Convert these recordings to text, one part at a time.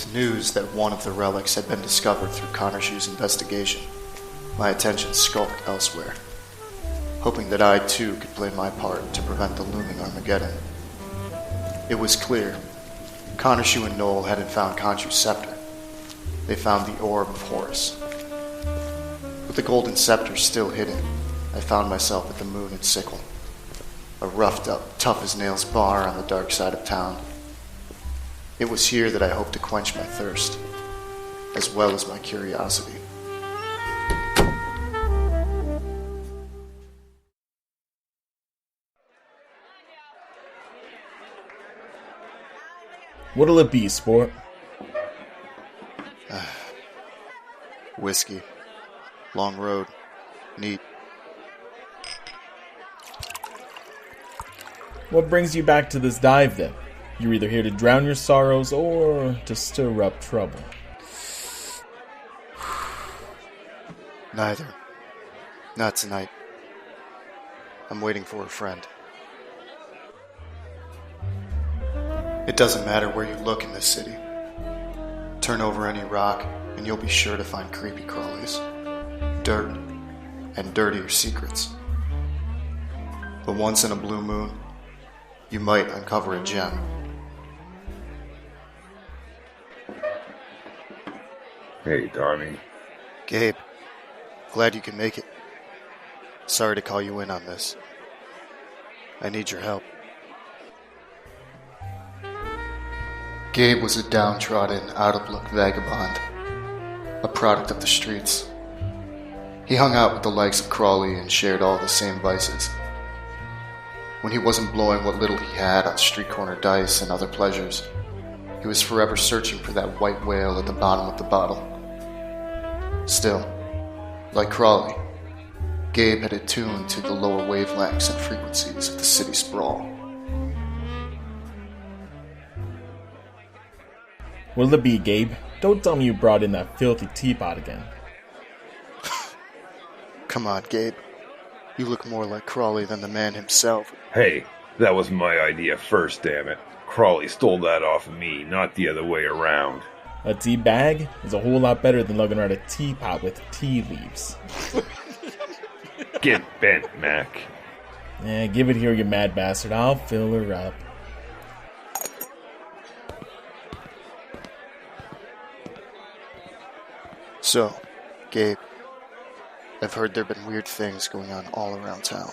With news that one of the relics had been discovered through KHONSHU'S investigation, my attention skulked elsewhere, hoping that I too could play my part to prevent the looming Armageddon. It was clear. KHONSHU and Noel hadn't found Khonshu's scepter. They found the orb of Horus. With the Golden Scepter still hidden, I found myself at the Moon and SICKLE, a roughed-up, tough-as-nails bar on the dark side of town. It was here that I hoped to quench my thirst, as well as my curiosity. What'll it be, sport? Whiskey. Long road. Neat. What brings you back to this dive, then? You're either here to drown your sorrows or to stir up trouble. Neither. Not tonight. I'm waiting for a friend. It doesn't matter where you look in this city. Turn over any rock, and you'll be sure to find creepy crawlies, dirt, and dirtier secrets. But once in a blue moon, you might uncover a gem. Hey, Tommy. Gabe, glad you can make it. Sorry to call you in on this. I need your help. Gabe was a downtrodden, out-of-luck vagabond, a product of the streets. He hung out with the likes of Crawley and shared all the same vices. When he wasn't blowing what little he had on street corner dice and other pleasures, he was forever searching for that white whale at the bottom of the bottle. Still, like Crawley, Gabe had attuned to the lower wavelengths and frequencies of the city sprawl. What'll it be, Gabe? Don't tell me you brought in that filthy teapot again. Come on, Gabe. You look more like Crawley than the man himself. Hey, that was my idea first, damn it. Crawley stole that off of me, not the other way around. A tea bag is a whole lot better than lugging around a teapot with tea leaves. Get bent, Mac. Give it here, you mad bastard. I'll fill her up. So, Gabe, I've heard there have been weird things going on all around town.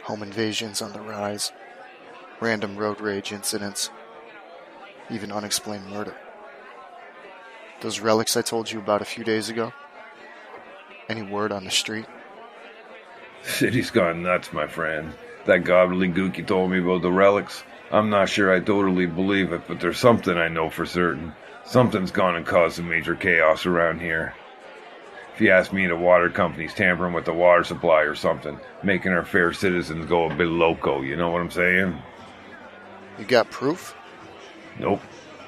Home invasions on the rise, random road rage incidents, even unexplained murder. Those relics I told you about a few days ago? Any word on the street? City's gone nuts, my friend. That gobbledygook you told me about the relics, I'm not sure I totally believe it, but there's something I know for certain. Something's gone and caused some major chaos around here. If you ask me, the water company's tampering with the water supply or something, making our fair citizens go a bit loco, you know what I'm saying? You got proof? Nope.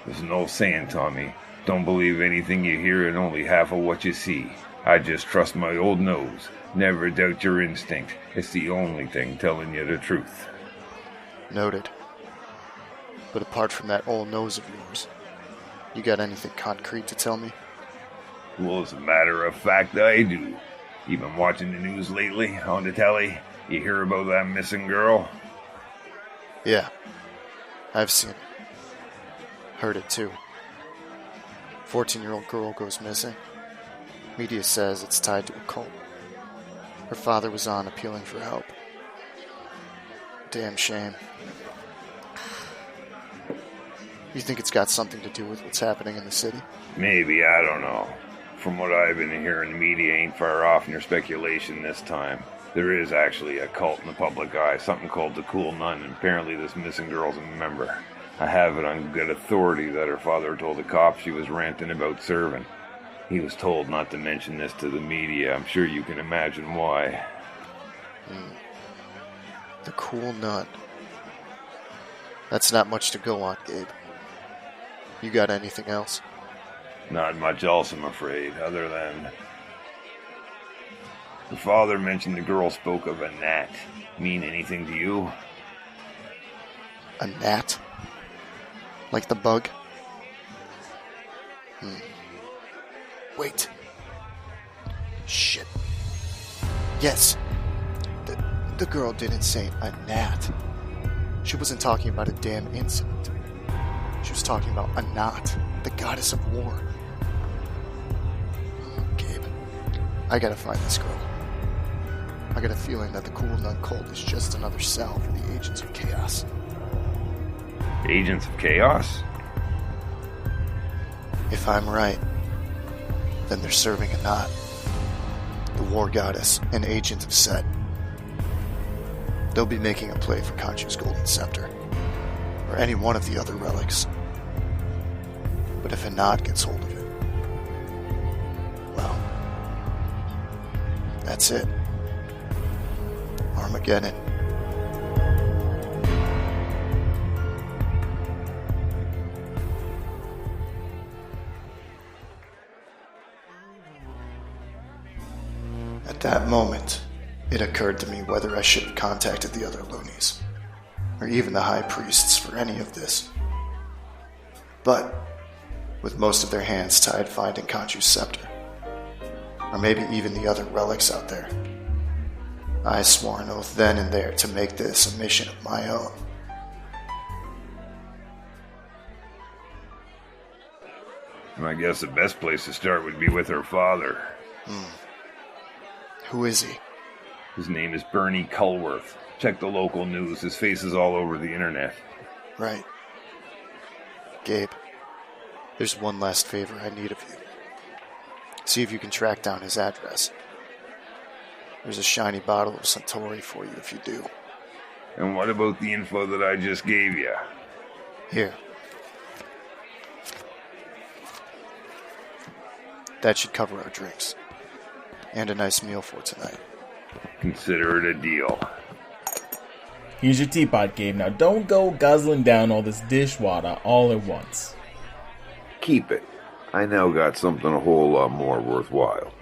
There's no saying, Tommy. Don't believe anything you hear and only half of what you see. I just trust my old nose. Never doubt your instinct. It's the only thing telling you the truth. Noted. But apart from that old nose of yours, you got anything concrete to tell me? Well, as a matter of fact, I do. You been watching the news lately, on the telly? You hear about that missing girl? Yeah, I've seen it. Heard it too. 14-year-old girl goes missing. Media says it's tied to a cult. Her father was on appealing for help. Damn shame. You think it's got something to do with what's happening in the city? Maybe, I don't know. From what I've been hearing, the media ain't far off in your speculation this time. There is actually a cult in the public eye, something called the Cool Nun, and apparently this missing girl's a member. I have it on good authority that her father told the cops she was ranting about serving. He was told not to mention this to the media. I'm sure you can imagine why. The Cool Nun. That's not much to go on, Gabe. You got anything else? Not much else, I'm afraid, other than... The father mentioned the girl spoke of a gnat. Mean anything to you? A gnat? Like the bug? Wait. Shit. Yes. The girl didn't say a gnat. She wasn't talking about a damn incident. She was talking about Anat, the goddess of war. Gabe, I gotta find this girl. I got a feeling that the Cool Nun cult is just another cell for the Agents of Chaos. Agents of Chaos? If I'm right, then they're serving Anat, the war goddess and agent of Set. They'll be making a play for KHONSHU'S Golden Sceptre, or any one of the other relics. But if Anat gets hold of it, well, that's it. Armageddon. At that moment, it occurred to me whether I should have contacted the other Loonies, or even the high priests for any of this. But, with most of their hands tied finding KHONSHU'S scepter, or maybe even the other relics out there, I swore an oath then and there to make this a mission of my own. I guess the best place to start would be with her father. Who is he? His name is Bernie Culworth. Check the local news. His face is all over the internet. Right. Gabe, there's one last favor I need of you. See if you can track down his address. There's a shiny bottle of Suntory for you if you do. And what about the info that I just gave you? Here. That should cover our drinks. And a nice meal for tonight. Consider it a deal. Here's your teapot, Gabe. Now don't go guzzling down all this dishwater all at once. Keep it. I now got something a whole lot more worthwhile.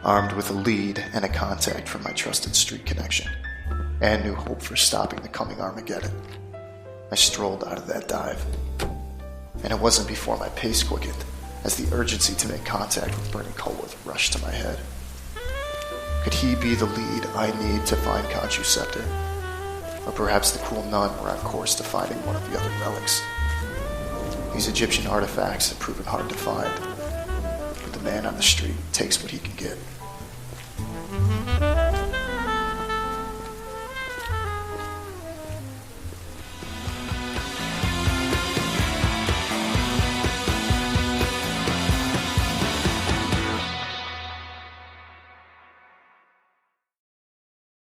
Armed with a lead and a contact from my trusted street connection, and new hope for stopping the coming Armageddon, I strolled out of that dive. And it wasn't before my pace quickened, as the urgency to make contact with Bernie Culworth rushed to my head. Could he be the lead I need to find KHONSHU'S scepter? Or perhaps the Cool Nun were on course to finding one of the other relics. These Egyptian artifacts have proven hard to find, but the man on the street takes what he can get.